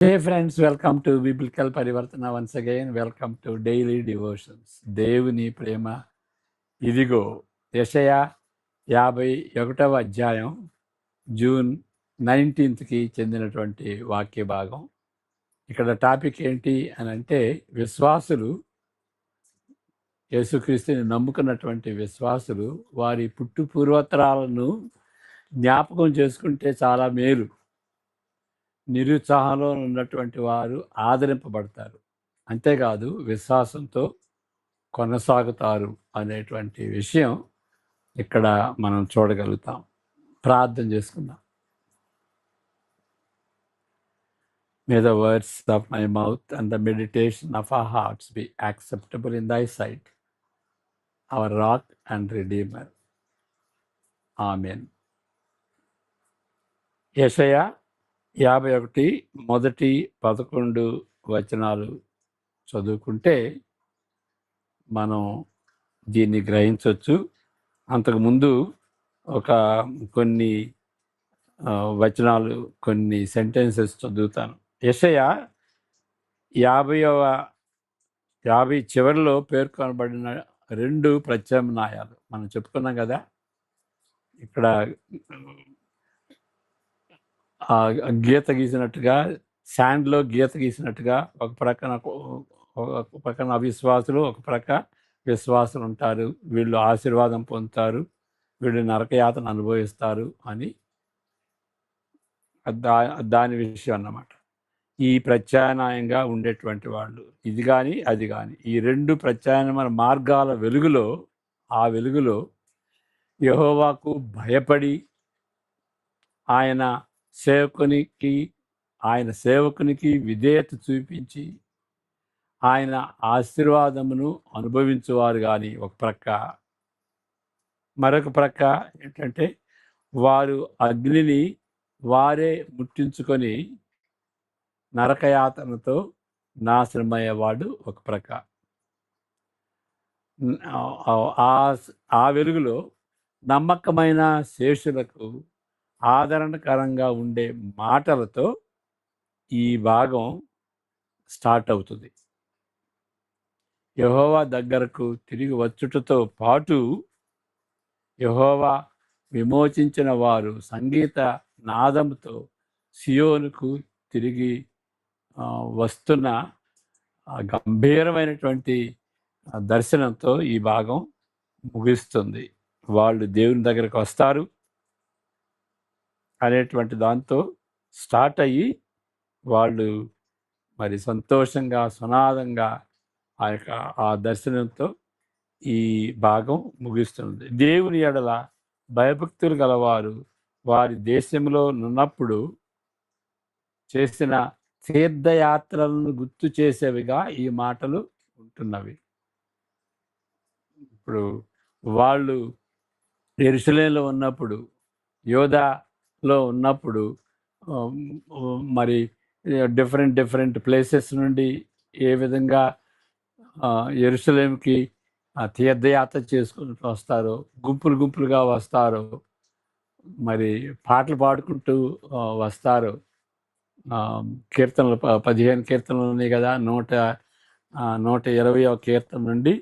Hey friends, welcome to Biblical Parivartana once again. Welcome to Daily Devotions. దేవుని ప్రేమ ఇదిగో యెషయా 51వ అధ్యాయం జూన్ 19కి చెందినటువంటి వాక్య భాగం. ఇక్కడ టాపిక్ ఏంటి అని అంటే విశ్వాసులు, యేసుక్రీస్తుని నమ్ముకున్నటువంటి విశ్వాసులు వారి పుట్టు పూర్వోత్తరాలను జ్ఞాపకం చేసుకుంటే చాలా మేలు. నిరుత్సాహంలో ఉన్నటువంటి వారు ఆదరింపబడతారు, అంతేకాదు విశ్వాసంతో కొనసాగుతారు అనేటువంటి విషయం ఇక్కడ మనం చూడగలుగుతాం. ప్రార్థన చేసుకుందాం. May the words of my mouth and the meditation of our hearts be acceptable in thy sight, our rock and redeemer. Amen. యెషయా 51 మొదటి 11 వచనాలు చదువుకుంటే మనం దీన్ని గ్రహించవచ్చు. అంతకుముందు ఒక కొన్ని వచనాలు, కొన్ని సెంటెన్సెస్ చదువుతాను. యెషయా 50 చివరిలో పేర్కొనబడిన 2 ప్రత్యామ్నాయాలు మనం చెప్పుకున్నాం కదా. ఇక్కడ గీత గీసినట్టుగా, శాండ్లో గీత గీసినట్టుగా ఒక ప్రక్కన అవిశ్వాసులు, ఒక ప్రక్క విశ్వాసులు ఉంటారు. వీళ్ళు ఆశీర్వాదం పొందుతారు, వీళ్ళు నరకయాతన అనుభవిస్తారు అని దాని విషయం అన్నమాట. ఈ ప్రత్యామ్నాయంగా ఉండేటువంటి వాళ్ళు, ఇది కానీ అది కానీ, ఈ 2 ప్రత్యామ్నాయ మార్గాల వెలుగులో, ఆ వెలుగులో యెహోవాకు భయపడి ఆయన సేవకునికి విధేయత చూపించి ఆయన ఆశీర్వాదమును అనుభవించువారు కానీ ఒక ప్రక్క, మరొక ప్రక్క ఏంటంటే వారు అగ్నిని వారే ముట్టించుకొని నరకయాతనతో నాశనమయ్యేవాడు ఒక ప్రక్క. ఆ వెలుగులో నమ్మకమైన శేషులకు ఆదరణకరంగా ఉండే మాటలతో ఈ భాగం స్టార్ట్ అవుతుంది. యెహోవా దగ్గరకు తిరిగి వచ్చుటతో పాటు యెహోవా విమోచించిన వారు సంగీత నాదముతో సియోనుకు తిరిగి వస్తున్న గంభీరమైనటువంటి దర్శనంతో ఈ భాగం ముగిస్తుంది. వాళ్ళు దేవుని దగ్గరకు వస్తారు అనేటువంటి దాంతో స్టార్ట్ అయ్యి వాళ్ళు మరి సంతోషంగా, సునాదంగా ఆ దర్శనంతో ఈ భాగం ముగిస్తుంది. దేవుని ఎడల భయభక్తులు గలవారు వారి దేశంలో ఉన్నప్పుడు చేసిన తీర్థయాత్రలను గుర్తు చేసేవిగా ఈ మాటలు ఉంటున్నవి. ఇప్పుడు వాళ్ళు యెరూషలేములో ఉన్నప్పుడు, యోధాలో ఉన్నప్పుడు మరి డిఫరెంట్ ప్లేసెస్ నుండి ఏ విధంగా యెరూషలేముకి తీర్థయాత్ర చేసుకుని వస్తారో, గుంపులుగా వస్తారో, మరి పాటలు పాడుకుంటూ వస్తారు. కీర్తనలు 15 కీర్తనలు ఉన్నాయి కదా. 120వ కీర్తన నుండి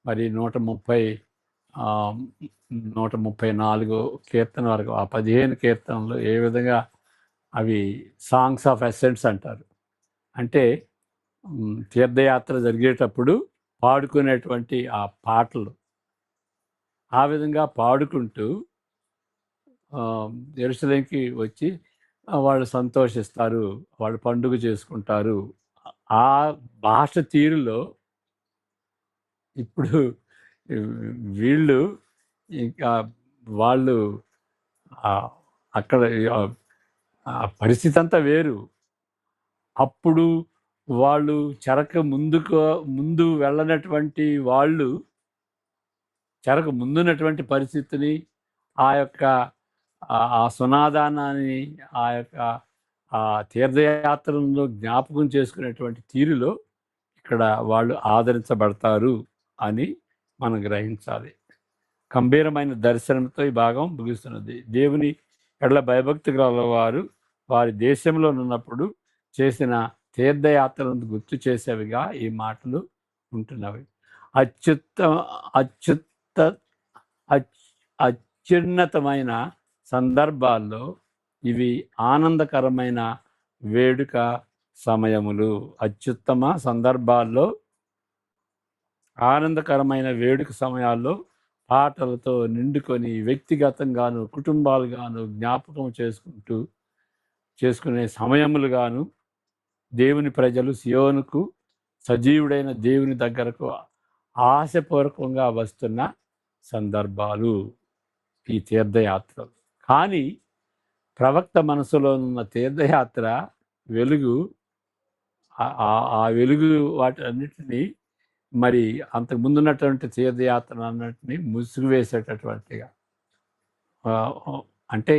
మరి 134 కీర్తన వరకు ఆ 15 కీర్తనలు ఏ విధంగా అవి సాంగ్స్ ఆఫ్ అసెంట్స్ అంటారు. అంటే తీర్థయాత్ర జరిగేటప్పుడు పాడుకునేటువంటి ఆ పాటలు, ఆ విధంగా పాడుకుంటూ యెరూషలేముకి వచ్చి వాళ్ళు సంతోషిస్తారు, వాళ్ళు పండుగ చేసుకుంటారు. ఆ భాష తీరులో ఇప్పుడు వీళ్ళు ఇంకా వాళ్ళు అక్కడ పరిస్థితి అంతా వేరు. అప్పుడు వాళ్ళు చెరక ముందు వెళ్ళనటువంటి వాళ్ళు, చెరకు ముందున్నటువంటి పరిస్థితిని, ఆ యొక్క ఆ సునాదానాన్ని, ఆ యొక్క ఆ తీర్థయాత్రలను జ్ఞాపకం చేసుకునేటువంటి తీరులో ఇక్కడ వాళ్ళు ఆదరించబడతారు అని మనం గ్రహించాలి. గంభీరమైన దర్శనంతో ఈ భాగం ముగిస్తున్నది. దేవుని ఎడల భయభక్తి గల వారు వారి దేశంలో ఉన్నప్పుడు చేసిన తీర్థయాత్రలను గుర్తు చేసేవిగా ఈ మాటలు ఉంటున్నవి. అత్యుత్త అత్యుత్త అత్యున్నతమైన సందర్భాల్లో ఇవి ఆనందకరమైన వేడుక సమయములు. అత్యుత్తమ సందర్భాల్లో ఆనందకరమైన వేడుక సమయాల్లో పాటలతో నిండుకొని వ్యక్తిగతంగాను కుటుంబాలుగాను జ్ఞాపకం చేసుకునే సమయములుగాను దేవుని ప్రజలు సియోనుకు సజీవుడైన దేవుని దగ్గరకు ఆశపూర్వకంగా వస్తున్న సందర్భాలు ఈ తీర్థయాత్రలు. కానీ ప్రవక్త మనసులో ఉన్న తీర్థయాత్ర వెలుగు, ఆ వెలుగు వాటన్నిటినీ మరి అంతకు ముందున్నటువంటి తీర్థయాత్ర అన్నింటినీ ముసుగు వేసేటటువంటిగా, అంటే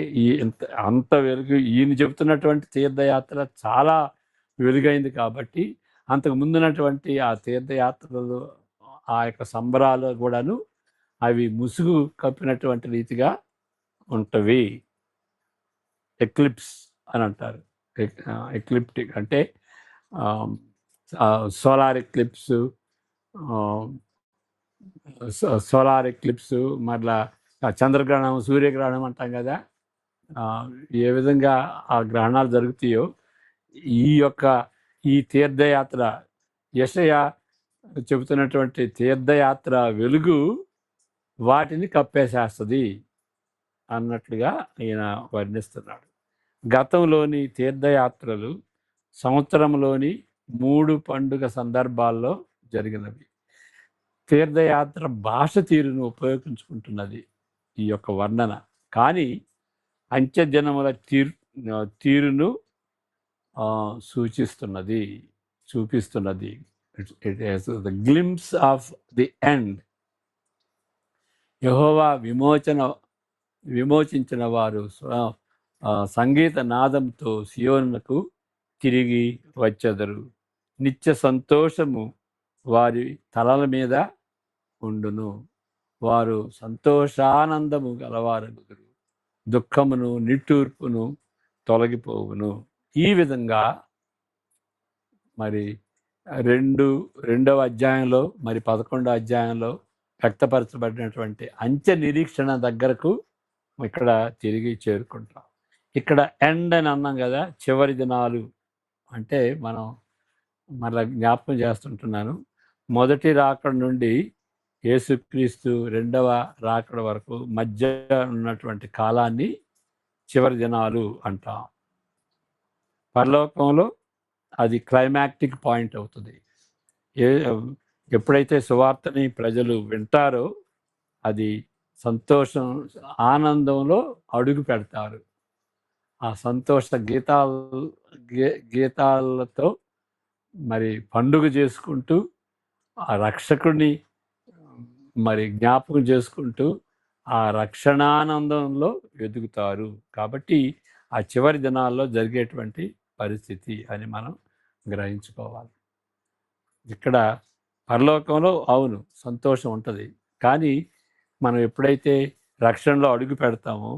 అంత వెలుగు ఈయన చెబుతున్నటువంటి తీర్థయాత్ర చాలా వెలుగైంది కాబట్టి అంతకు ముందున్నటువంటి ఆ తీర్థయాత్రలు ఆ యొక్క సంబరాలు కూడాను అవి ముసుగు కప్పినటువంటి రీతిగా ఉంటవి. ఎక్లిప్స్ అని అంటారు. ఎక్లిప్టిక్ అంటే సోలార్ ఎక్లిప్స్ మరలా చంద్రగ్రహణం, సూర్యగ్రహణం అంటాం కదా. ఏ విధంగా ఆ గ్రహణాలు జరుగుతాయో ఈ తీర్థయాత్ర యెషయా చెబుతున్నటువంటి తీర్థయాత్ర వెలుగు వాటిని కప్పేసేస్తుంది అన్నట్లుగా ఈయన వర్ణిస్తున్నాడు. గతంలోని తీర్థయాత్రలు సంవత్సరంలోని 3 పండుగ సందర్భాల్లో జరిగినవి. తీర్థయాత్ర భాష తీరును ఉపయోగించుకుంటున్నది ఈ యొక్క వర్ణన. కానీ అంత్యదినముల తీరును చూపిస్తున్నది. It is the glimpse of the end. యెహోవా విమోచించిన వారు సంగీత నాదంతో సియోనుకు తిరిగి వచ్చెదరు. నిత్య సంతోషము వారి తలల మీద ఉండును. వారు సంతోషానందము గలవారగుదురు. దుఃఖమును నిట్టూర్పును తొలగిపోవును. ఈ విధంగా మరి రెండవ అధ్యాయంలో మరి 11వ అధ్యాయంలో వ్యక్తపరచబడినటువంటి అంత్య నిరీక్షణ దగ్గరకు ఇక్కడ తిరిగి చేరుకుంటాం. ఇక్కడ ఎండ్ అని అన్నాం కదా, చివరి దినాలు అంటే మనం మళ్ళీ జ్ఞాపకం చేస్తుంటున్నాను. మొదటి రాకడ నుండి యేసుక్రీస్తు రెండవ రాకడ వరకు మధ్య ఉన్నటువంటి కాలాన్ని చివరి దినాలు అంటాం. పరలోకంలో అది క్లైమాక్టిక్ పాయింట్ అవుతుంది. ఎప్పుడైతే సువార్తని ప్రజలు వింటారో అది సంతోషం, ఆనందంలో అడుగు పెడతారు. ఆ సంతోష గీతాలతో మరి పండుగ చేసుకుంటూ ఆ రక్షకుడిని మరి జ్ఞాపకం చేసుకుంటూ ఆ రక్షణానందంలో ఎదుగుతారు. కాబట్టి ఆ చివరి దినాల్లో జరిగేటువంటి పరిస్థితి అని మనం గ్రహించుకోవాలి. ఇక్కడ పరలోకంలో అవును సంతోషం ఉంటుంది, కానీ మనం ఎప్పుడైతే రక్షణలో అడుగు పెడతామో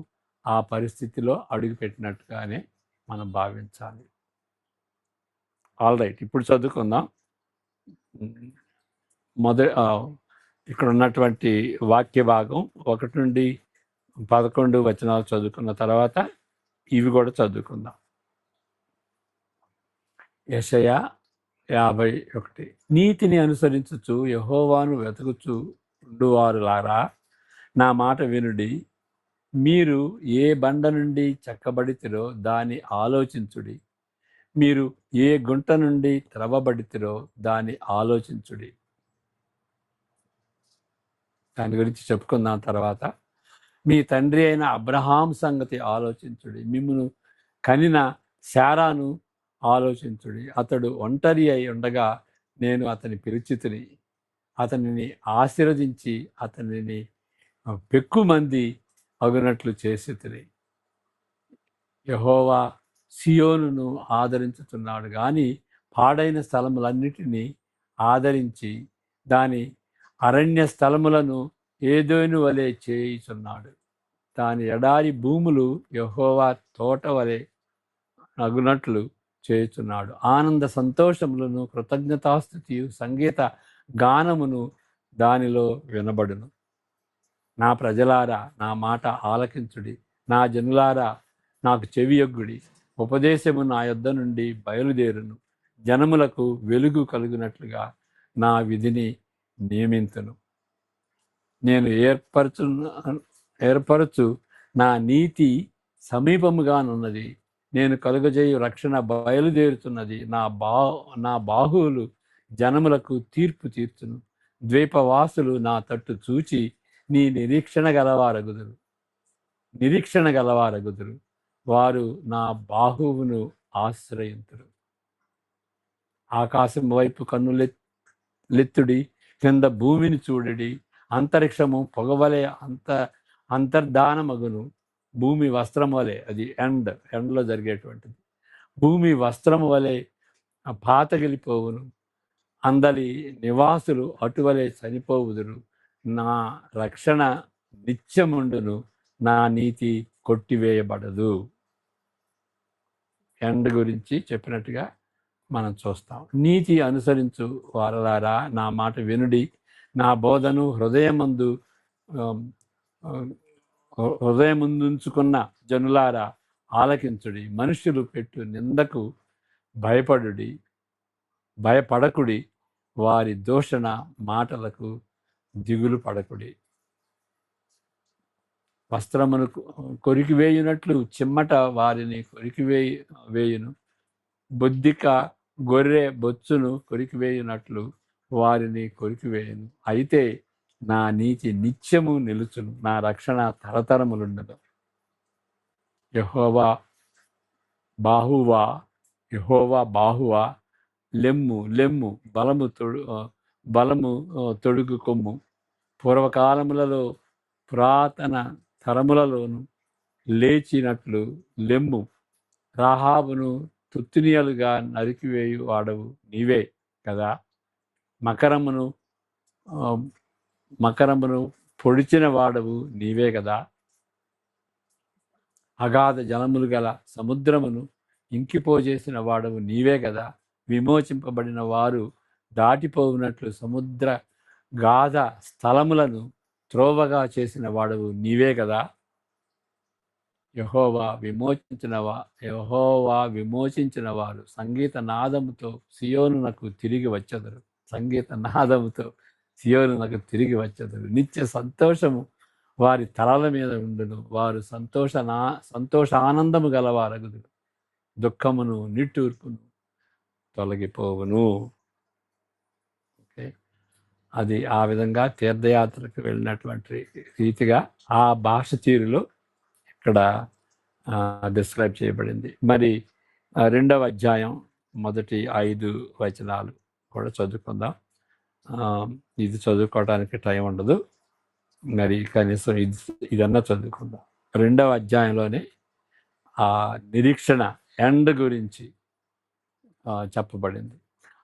ఆ పరిస్థితిలో అడుగు పెట్టినట్టుగానే మనం భావించాలి. ఆల్ రైట్, ఇప్పుడు చదువుకుందాం. ఇక్కడ ఉన్నటువంటి వాక్య భాగం 1 నుండి 11 వచనాలు చదువుకున్న తర్వాత ఇవి కూడా చదువుకుందాం. యెషయా 51. నీతిని అనుసరించుచు యెహోవాను వెతుకుచు ఉండువారులారా, నా మాట వినుడి. మీరు ఏ బండ నుండి చెక్కబడితిరో దాన్ని ఆలోచించుడి. మీరు ఏ గుంట నుండి త్రవ్వబడితిరో దాన్ని ఆలోచించుడి. దాని గురించి చెప్పుకుందాం తర్వాత. మీ తండ్రి అయిన అబ్రహాం సంగతి ఆలోచించుడి. మిమ్మును కనిన శారాను ఆలోచించుడి. అతడు ఒంటరి అయి ఉండగా నేను అతని పిలిచితిని, అతనిని ఆశీర్వదించి అతనిని పెక్కుమంది అగునట్లు చేసితిని. యెహోవా సియోనును ఆదరించుతున్నాడు కానీ పాడైన స్థలములన్నిటినీ ఆదరించి దాని అరణ్య స్థలములను ఏదోను వలె చేయుచున్నాడు. దాని ఎడారి భూములు యెహోవా తోట వలె అగునట్లు చేయుచున్నాడు. ఆనంద సంతోషములను కృతజ్ఞతాస్తుతియు సంగీత గానమును దానిలో వినబడును. నా ప్రజలారా నా మాట ఆలకించుడి, నా జనులారా నాకు చెవియొగ్గుడి. ఉపదేశము నా యొద్ద నుండి బయలుదేరును, జనములకు వెలుగు కలుగునట్లుగా నా విధిని నియమింతును. నేను ఏర్పరచు నా నీతి సమీపముగానున్నది, నేను కలుగజేయు రక్షణ బయలుదేరుతున్నది. నా బాహువులు జనములకు తీర్పు తీర్చును. ద్వీపవాసులు నా తట్టు చూచి నీ నిరీక్షణ గలవారగుదురు. వారు నా బాహువును ఆశ్రయింతురు. ఆకాశం వైపు కన్నులెత్తుడి, కింద భూమిని చూడడి. అంతరిక్షము పొగవలే అంతర్ధానమగును. భూమి వస్త్రం వలె, అది ఎండ్లో జరిగేటువంటిది. భూమి వస్త్రము వలె పాతగిలిపోవును. అందరి నివాసులు అటువలే చనిపోవుదురు. నా రక్షణ నిత్యముండును, నా నీతి కొట్టివేయబడదు. ఎండ్ గురించి చెప్పినట్టుగా మనం చూస్తాం. నీతి అనుసరించు వారలారా నా మాట వినుడి, నా బోధను హృదయముందుంచుకున్న జనులారా ఆలకించుడి. మనుషులు పెట్టు నిందకు భయపడకుడి, వారి దూషణ మాటలకు దిగులు పడకుడి. వస్త్రమును కొరికివేయునట్లు చిమ్మట వారిని కొరికివేయును. బొద్దిక గొర్రె బొచ్చును కొరికివేయునట్లు వారిని కొరికివేయును. అయితే నా నీతి నిత్యము నిలుచును, నా రక్షణ తరతరములుండదు. యెహోవా బాహువా లెమ్ము, బలము తొడుగు కొమ్ము. పూర్వకాలములలో పురాతన తరములలోను లేచినట్లు లెమ్ము. రాహాబును తుత్తునియలుగా నరికివేయు వాడవు నీవే కదా. మకరమును పొడిచిన వాడవు నీవే కదా. అగాధ జలములు గల సముద్రమును ఇంకిపోజేసిన వాడవు నీవే కదా. విమోచింపబడిన వారు దాటిపోవునట్లు సముద్ర గాధ స్థలములను త్రోవగా చేసిన వాడవు నీవే కదా. యెహోవా విమోచించిన వారు సంగీత నాదముతో సియోనునకు తిరిగి వచ్చెదరు. నిత్య సంతోషము వారి తలల మీద ఉండును. వారు సంతోషానందము గలవారగుదురు. దుఃఖమును నిట్టూర్పును తొలగిపోవును. ఓకే, అది ఆ విధంగా తీర్థయాత్రకు వెళ్ళినటువంటి రీతిగా ఆ భాష తీరులో ఇక్కడ డిస్క్రైబ్ చేయబడింది. మరి 2వ అధ్యాయం మొదటి 5 వచనాలు కూడా చదువుకుందాం. ఇది చదువుకోవడానికి టైం ఉండదు, మరి కనీసం ఇదన్నా చదువుకుందాం. 2వ అధ్యాయంలోనే ఆ నిరీక్షణ ఎండ్ గురించి చెప్పబడింది.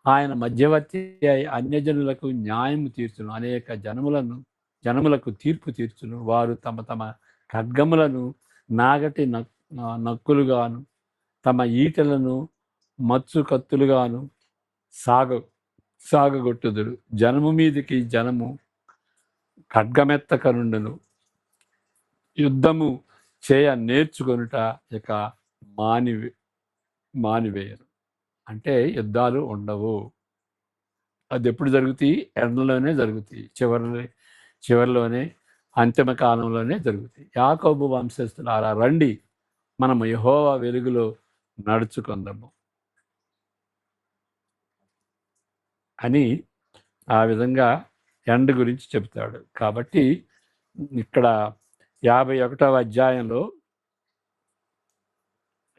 ఆయన మధ్యవర్తి అయి అన్యజనులకు న్యాయము తీర్చును, అనేక జనములకు తీర్పు తీర్చును. వారు తమ తమ ఖడ్గములను నాగటి నక్కులుగాను తమ ఈటలను మత్సు కత్తులుగాను సాగగొట్టుదురు. జనము మీదికి జనము ఖడ్గమెత్తకనుండును. యుద్ధము చేయ నేర్చుకొనుట ఇక మానివేయరు. అంటే యుద్ధాలు ఉండవు. అది ఎప్పుడు జరుగుతాయి? ఎండలోనే జరుగుతాయి, చివరిలోనే అంతిమ కాలంలోనే జరుగుతాయి. యాకోబు వంశస్థులారా రండి, మనము యెహోవా వెలుగులో నడుచుకుందాము అని ఆ విధంగా ఎండ్ గురించి చెప్తాడు. కాబట్టి ఇక్కడ 51వ అధ్యాయంలో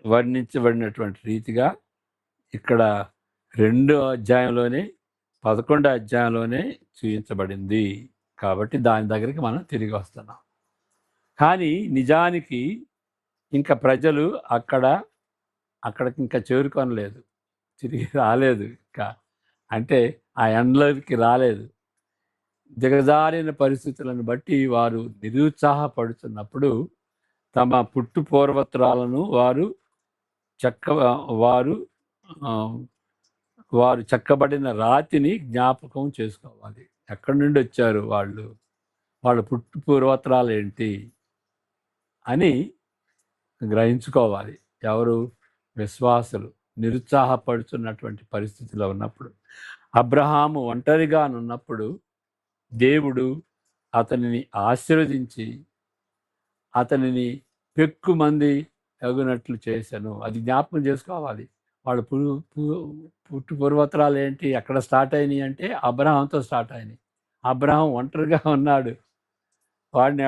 వర్ణించబడినటువంటి రీతిగా ఇక్కడ 2వ అధ్యాయంలోనే 11వ అధ్యాయంలోనే చూపించబడింది. కాబట్టి దాని దగ్గరికి మనం తిరిగి వస్తున్నాం. కానీ నిజానికి ఇంకా ప్రజలు అక్కడికి ఇంకా చేరుకొనలేదు, తిరిగి రాలేదు. ఇంకా అంటే ఆ ఎండ్లోకి రాలేదు. దిగజారిన పరిస్థితులను బట్టి వారు నిరుత్సాహపడుతున్నప్పుడు తమ పుట్టు పూర్వత్రాలను వారు ఆ, వారు చెక్కబడిన రాతిని జ్ఞాపకం చేసుకోవాలి. ఎక్కడి నుండి వచ్చారు వాళ్ళు, వాళ్ళ పుట్టు పూర్వోత్తరాలు ఏంటి అని గ్రహించుకోవాలి. ఎవరు? విశ్వాసులు. నిరుత్సాహపడుతున్నటువంటి పరిస్థితిలో ఉన్నప్పుడు, అబ్రహాము ఒంటరిగానున్నప్పుడు దేవుడు అతనిని ఆశీర్వదించి అతనిని పెక్కుమంది ఎగునట్లు చేశాను. అది జ్ఞాపకం చేసుకోవాలి. వాడు పుట్టు పూర్వోత్తరాలు ఏంటి, ఎక్కడ స్టార్ట్ అయినాయి అంటే అబ్రహాంతో స్టార్ట్ అయినాయి. అబ్రహాం ఒంటరిగా ఉన్నాడు. వాడిని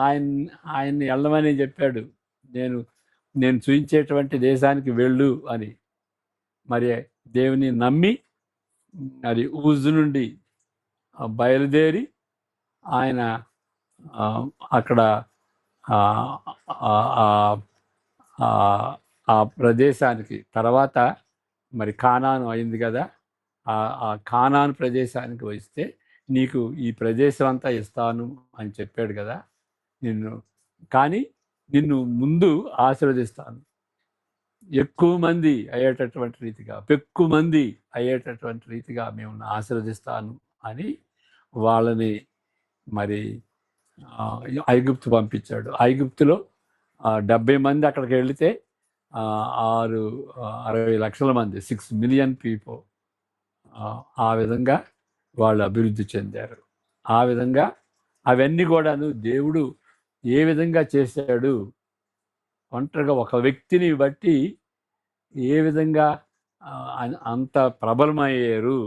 ఆయన్ని వెళ్ళమని చెప్పాడు. నేను నేను చూయించేటువంటి దేశానికి వెళ్ళు అని. మరి దేవుని నమ్మి అది ఊజు నుండి బయలుదేరి ఆయన అక్కడ ఆ ప్రదేశానికి తర్వాత మరి కానాను అయింది కదా. ఆ కానాను ప్రదేశానికి వస్తే నీకు ఈ ప్రదేశం అంతా ఇస్తాను అని చెప్పాడు కదా. నిన్ను ముందు ఆశీర్వదిస్తాను, ఎక్కువ మంది అయ్యేటటువంటి రీతిగా, పెక్కువ మంది అయ్యేటటువంటి రీతిగా మేము ఆశీర్వదిస్తాను అని వాళ్ళని మరి ఐగుప్తు పంపించాడు. ఐగుప్తులో 70 మంది అక్కడికి వెళితే 60 లక్షల మంది, 6 మిలియన్ పీపుల్ ఆ విధంగా వాళ్ళు అభివృద్ధి చెందారు. ఆ విధంగా అవన్నీ కూడాను దేవుడు ఏ విధంగా చేశాడు, ఒంటరిగా ఒక వ్యక్తిని బట్టి ఏ విధంగా అంత ప్రబలమయ్యారు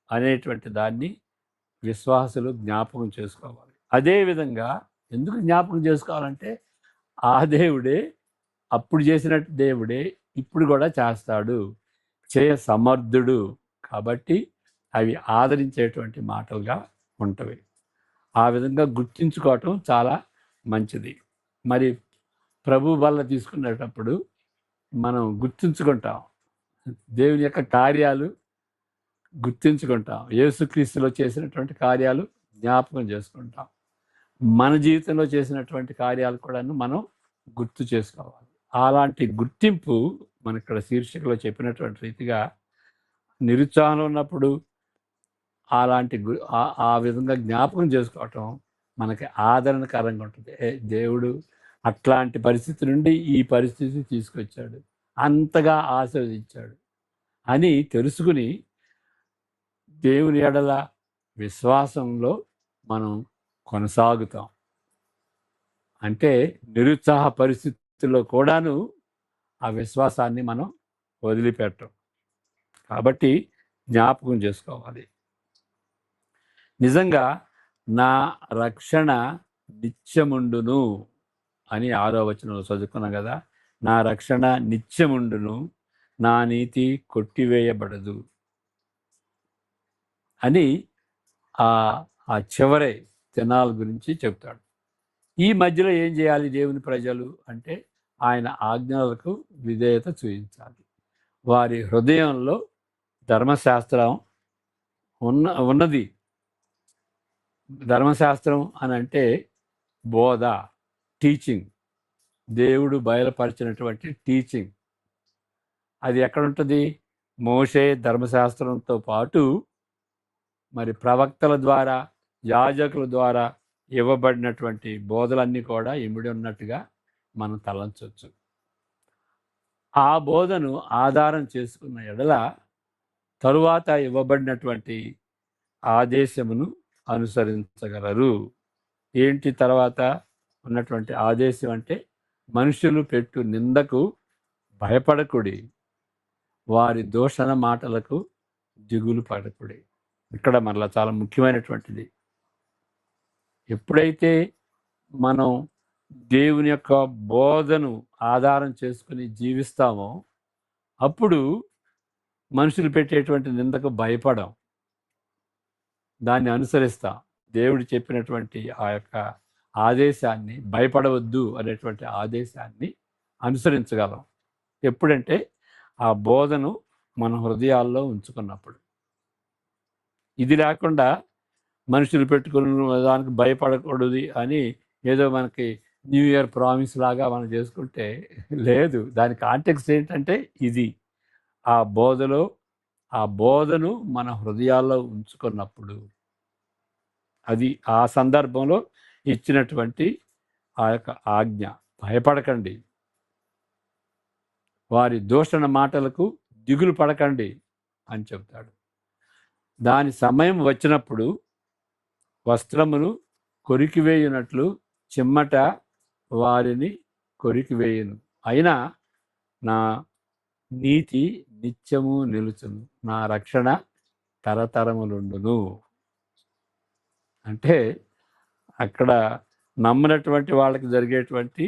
అనేటువంటి దాన్ని విశ్వాసులు జ్ఞాపకం చేసుకోవాలి. అదేవిధంగా ఎందుకు జ్ఞాపకం చేసుకోవాలంటే ఆ దేవుడే అప్పుడు చేసినట్టు దేవుడే ఇప్పుడు కూడా చేస్తాడు, సమర్థుడు. కాబట్టి అవి ఆదరించేటువంటి మాటలుగా ఉంటవి. ఆ విధంగా గుర్తించుకోవటం చాలా మంచిది. మరి ప్రభు వల్ల తీసుకునేటప్పుడు మనం గుర్తుంచుకుంటాం, దేవుని యొక్క కార్యాలు గుర్తించుకుంటాం, యేసుక్రీస్తులో చేసినటువంటి కార్యాలు జ్ఞాపకం చేసుకుంటాం, మన జీవితంలో చేసినటువంటి కార్యాలు కూడా మనం గుర్తు చేసుకోవాలి. అలాంటి గుర్తింపు మన ఇక్కడ శీర్షికలో చెప్పినటువంటి రీతిగా నిరుత్సాహంలో ఉన్నప్పుడు అలాంటి ఆ విధంగా జ్ఞాపకం చేసుకోవటం మనకి ఆదరణకరంగా ఉంటుంది. దేవుడు అట్లాంటి పరిస్థితి నుండి ఈ పరిస్థితి తీసుకొచ్చాడు, అంతగా ఆశీర్వదించాడు అని తెలుసుకుని దేవుని ఎడల విశ్వాసంలో మనం కొనసాగుతాం. అంటే నిరుత్సాహ పరిస్థితుల్లో కూడాను ఆ విశ్వాసాన్ని మనం వదిలిపెట్టం. కాబట్టి జ్ఞాపకం చేసుకోవాలి. నిజంగా నా రక్షణ నిత్యముండును అని 6వ వచనంలో చదువుకున్నాం కదా. నా రక్షణ నిత్యముండును, నా నీతి కొట్టివేయబడదు అని ఆ చివరి దినాల గురించి చెప్తాడు. ఈ మధ్యలో ఏం చేయాలి దేవుని ప్రజలు అంటే ఆయన ఆజ్ఞలకు విధేయత చూపించాలి. వారి హృదయంలో ధర్మశాస్త్రం ఉన్నది. ధర్మశాస్త్రం అని అంటే బోధ, టీచింగ్, దేవుడు బయలుపరిచినటువంటి టీచింగ్. అది ఎక్కడుంటుంది? మోషే ధర్మశాస్త్రంతో పాటు మరి ప్రవక్తల ద్వారా, యాజకుల ద్వారా ఇవ్వబడినటువంటి బోధలన్నీ కూడా ఇమిడి ఉన్నట్టుగా మనం తలంచవచ్చు. ఆ బోధను ఆధారం చేసుకున్న ఎడల తరువాత ఇవ్వబడినటువంటి ఆదేశమును అనుసరించగలరు. ఏంటి తర్వాత ఉన్నటువంటి ఆదేశం అంటే, మనుషులు పెట్టు నిందకు భయపడకుడి, వారి దూషణ మాటలకు దిగులు పడకుడి. ఇక్కడ మరలా చాలా ముఖ్యమైనటువంటిది. ఎప్పుడైతే మనం దేవుని యొక్క బోధను ఆధారం చేసుకుని జీవిస్తామో అప్పుడు మనుషులు పెట్టేటువంటి నిందకు భయపడం, దాన్ని అనుసరిస్తాం. దేవుడు చెప్పినటువంటి ఆ యొక్క ఆదేశాన్ని, భయపడవద్దు అనేటువంటి ఆదేశాన్ని అనుసరించగలం. ఎప్పుడంటే ఆ బోధను మన హృదయాల్లో ఉంచుకున్నప్పుడు. ఇది లేకుండా మనుషులు పెట్టుకున్న దానికి భయపడకూడదు అని ఏదో మనకి న్యూ ఇయర్ ప్రామిస్ లాగా మనం చేసుకుంటే లేదు. దాని కాంటెక్స్ట్ ఏంటంటే ఇది ఆ బోధను మన హృదయాల్లో ఉంచుకున్నప్పుడు, అది ఆ సందర్భంలో ఇచ్చినటువంటి ఆ యొక్క ఆజ్ఞ. భయపడకండి, వారి దూషణ మాటలకు దిగులు పడకండి అని చెప్తాడు. దాని సమయం వచ్చినప్పుడు వస్త్రమును కొరికివేయునట్లు చిమ్మట వారిని కొరికివేయును. అయినా నా నీతి నిత్యము నిలుచును, నా రక్షణ తరతరములుండును. అంటే అక్కడ నమ్మినటువంటి వాళ్ళకి జరిగేటువంటి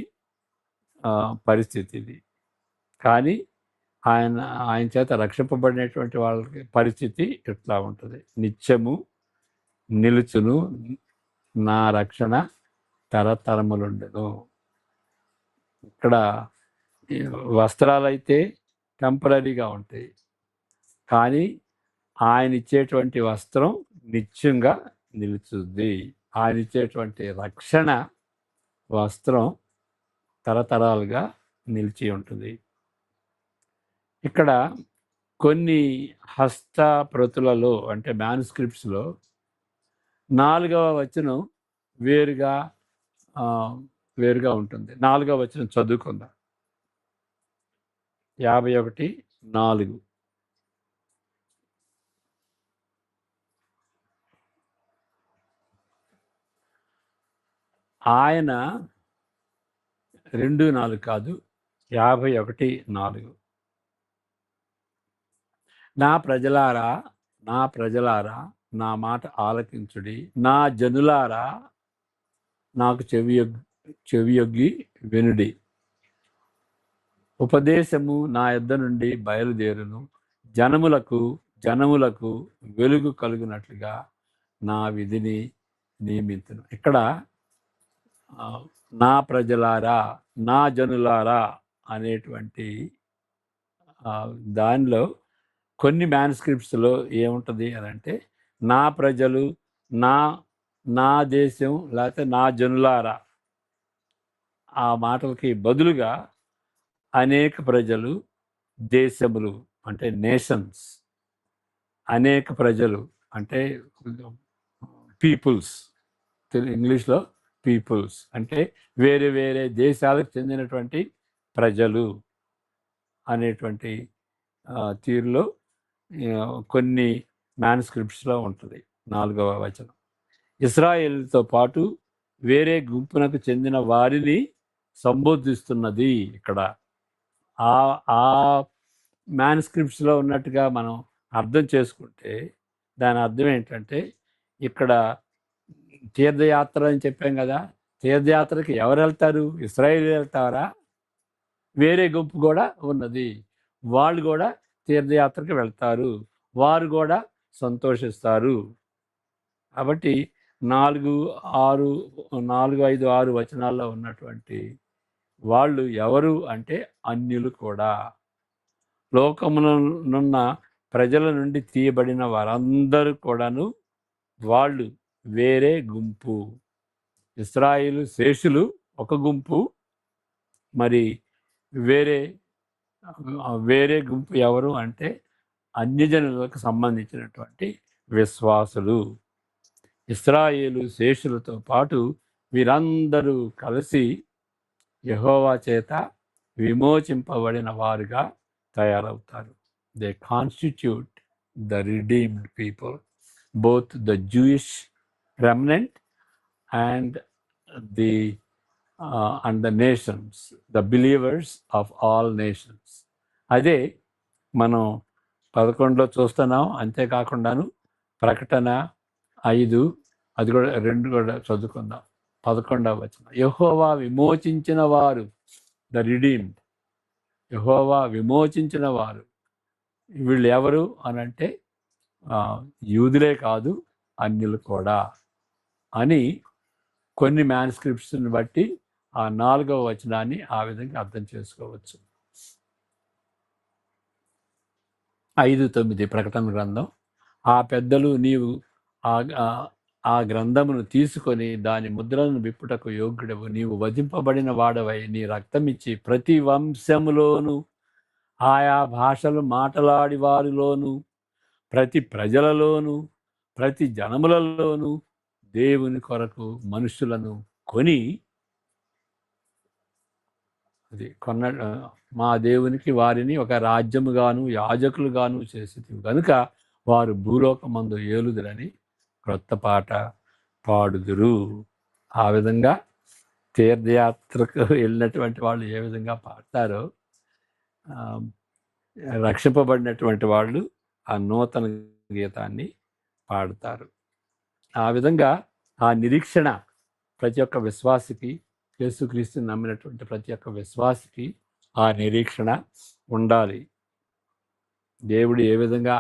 పరిస్థితి ఇది. కానీ ఆయన చేత రక్షింపబడినటువంటి వాళ్ళకి పరిస్థితి ఇట్లా ఉంటుంది. నిత్యము నిలుచును, నా రక్షణ తరతరములుండును. ఇక్కడ వస్త్రాలైతే టెంపరీగా ఉంటాయి, కానీ ఆయన ఇచ్చేటువంటి వస్త్రం నిత్యంగా నిలుచుద్ది. ఆయన ఇచ్చేటువంటి రక్షణ వస్త్రం తరతరాలుగా నిలిచి ఉంటుంది. ఇక్కడ కొన్ని హస్తప్రతులలో అంటే మ్యానుస్క్రిప్ట్స్లో 4వ వచనం వేరుగా ఉంటుంది. 4వ వచనం చదువుకుందాం. 51:4. ఆయన 2:4 కాదు, 51:4. నా ప్రజలారా నా మాట ఆలకించుడి, నా జనులారా నాకు చెవియొగ్గి వినుడి. ఉపదేశము నా యొద్ద నుండి బయలుదేరును, జనములకు వెలుగు కలుగునట్లుగా నా విధిని నియమించును. ఇక్కడ నా ప్రజలారా, నా జనులారా అనేటువంటి దానిలో కొన్ని మ్యానుస్క్రిప్ట్స్లో ఏముంటుంది అని అంటే, నా ప్రజలు, నా దేశం, లేకపోతే నా జనులారా, ఆ మాటలకి బదులుగా అనేక ప్రజలు, దేశములు అంటే నేషన్స్, అనేక ప్రజలు అంటే పీపుల్స్, ఇంగ్లీష్లో పీపుల్స్ అంటే వేరే వేరే దేశాలకు చెందినటువంటి ప్రజలు అనేటువంటి తీరులో కొన్ని మ్యానుస్క్రిప్ట్స్లో ఉంటుంది 4వ వచనం. ఇశ్రాయేలుతో పాటు వేరే గుంపునకు చెందిన వారిని సంబోధిస్తున్నది. ఇక్కడ ఆ మ్యానుస్క్రిప్ట్స్లో ఉన్నట్టుగా మనం అర్థం చేసుకుంటే దాని అర్థం ఏంటంటే, ఇక్కడ తీర్థయాత్ర అని చెప్పాం కదా, తీర్థయాత్రకి ఎవరు వెళ్తారు? ఇశ్రాయేలు వెళ్తారా? వేరే గుంపు కూడా ఉన్నది, వాళ్ళు కూడా తీర్థయాత్రకు వెళ్తారు, వారు కూడా సంతోషిస్తారు. కాబట్టి 4, 5, 6 వచనాల్లో ఉన్నటువంటి వాళ్ళు ఎవరు అంటే అన్యులు కూడా. లోకమునున్న ప్రజల నుండి తీయబడిన వారందరూ కూడాను వాళ్ళు వేరే గుంపు. ఇశ్రాయేలు శేషులు ఒక గుంపు, మరి వేరే గుంపు ఎవరు అంటే అన్యజనులకు సంబంధించినటువంటి విశ్వాసులు. ఇశ్రాయేలు శేషులతో పాటు వీరందరూ కలిసి యెహోవా చేత విమోచింపబడిన వారుగా తయారవుతారు. They constitute the redeemed people, both the Jewish remnant and the nations, the believers of all nations. అదే మనం 11లో చూస్తున్నాం. అంతేకాకుండాను ప్రకటన 5, అది కూడా 2 కూడా చదువుకుందాం. 11వ వచనం, యెహోవా విమోచించిన వారు, ద రిడీమ్డ్, యెహోవా విమోచించిన వారు. వీళ్ళు ఎవరు అనంటే యూదులే కాదు, అన్యులు కూడా అని కొన్ని మ్యానుస్క్రిప్ట్స్ని బట్టి ఆ 4వ వచనాన్ని ఆ విధంగా అర్థం చేసుకోవచ్చు. 5:9 ప్రకటన గ్రంథం, ఆ పెద్దలు నీవు ఆ గ్రంథమును తీసుకొని దాని ముద్రలను విప్పుటకు యోగ్యుడవు, నీవు వధింపబడిన వాడవై నీ రక్తమిచ్చి ప్రతి వంశములోను ఆయా భాషలు మాట్లాడి వారిలోను, ప్రతి ప్రజలలోను, ప్రతి జనములలోను దేవుని కొరకు మనుషులను కొని మా దేవునికి వారిని ఒక రాజ్యముగాను యాజకులుగాను చేసేది కనుక వారు భూలోకమందు ఏలుదురని క్రొత్త పాట పాడుదురు. ఆ విధంగా తీర్థయాత్రకు వెళ్ళినటువంటి వాళ్ళు ఏ విధంగా పాడతారో రక్షింపబడినటువంటి వాళ్ళు ఆ నూతన గీతాన్ని పాడతారు. ఆ విధంగా ఆ నిరీక్షణ ప్రతి ఒక్క విశ్వాసికి, యేసుక్రీస్తుని నమ్మినటువంటి ప్రతి ఒక్క విశ్వాసికి ఆ నిరీక్షణ ఉండాలి. దేవుడు ఏ విధంగా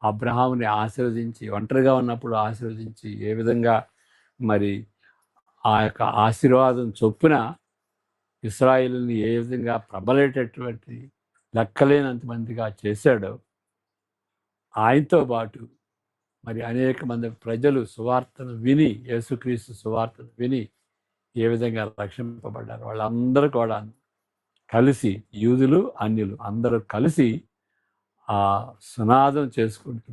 అబ్రహాముని ఆశీర్వదించి, ఒంటరిగా ఉన్నప్పుడు ఆశీర్వదించి, ఏ విధంగా మరి ఆ యొక్క ఆశీర్వాదం చొప్పున ఇశ్రాయేలుని ఏ విధంగా ప్రబలేటటువంటి లెక్కలేనంత మందిగా చేశాడో, ఆయనతో పాటు మరి అనేక మంది ప్రజలు సువార్తను విని, యేసుక్రీస్తు సువార్తను విని ఏ విధంగా రక్షింపబడ్డారు. వాళ్ళందరూ కూడా కలిసి, యూదులు అన్యులు అందరూ కలిసి ఆ సునాదం చేసుకుంటూ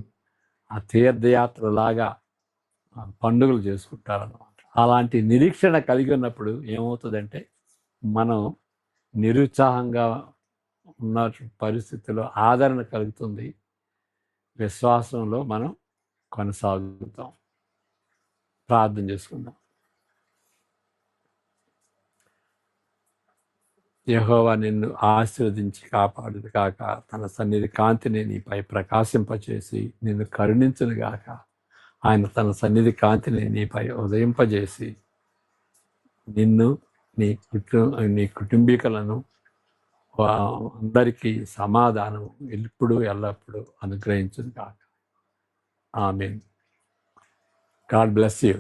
ఆ తీర్థయాత్రలాగా పండుగలు చేసుకుంటారన్నమాట. అలాంటి నిరీక్షణ కలిగి ఉన్నప్పుడు ఏమవుతుందంటే, మనం నిరుత్సాహంగా ఉన్న పరిస్థితుల్లో ఆదరణ కలుగుతుంది. విశ్వాసంలో మనం కొనసాగుతాం. ప్రార్థన చేసుకుందాం. యెహోవా నిన్ను ఆశీర్వదించి కాపాడును గాక, తన సన్నిధి కాంతిని నీపై ప్రకాశింపచేసి నిన్ను కరుణించును గాక. ఆయన తన సన్నిధి కాంతిని నీపై ఉదయింపజేసి నిన్ను, నీ కుటుంబీకులను అందరికీ సమాధానం ఎప్పుడు ఎల్లప్పుడూ అనుగ్రహించును గాక. ఆమేన్. God bless you.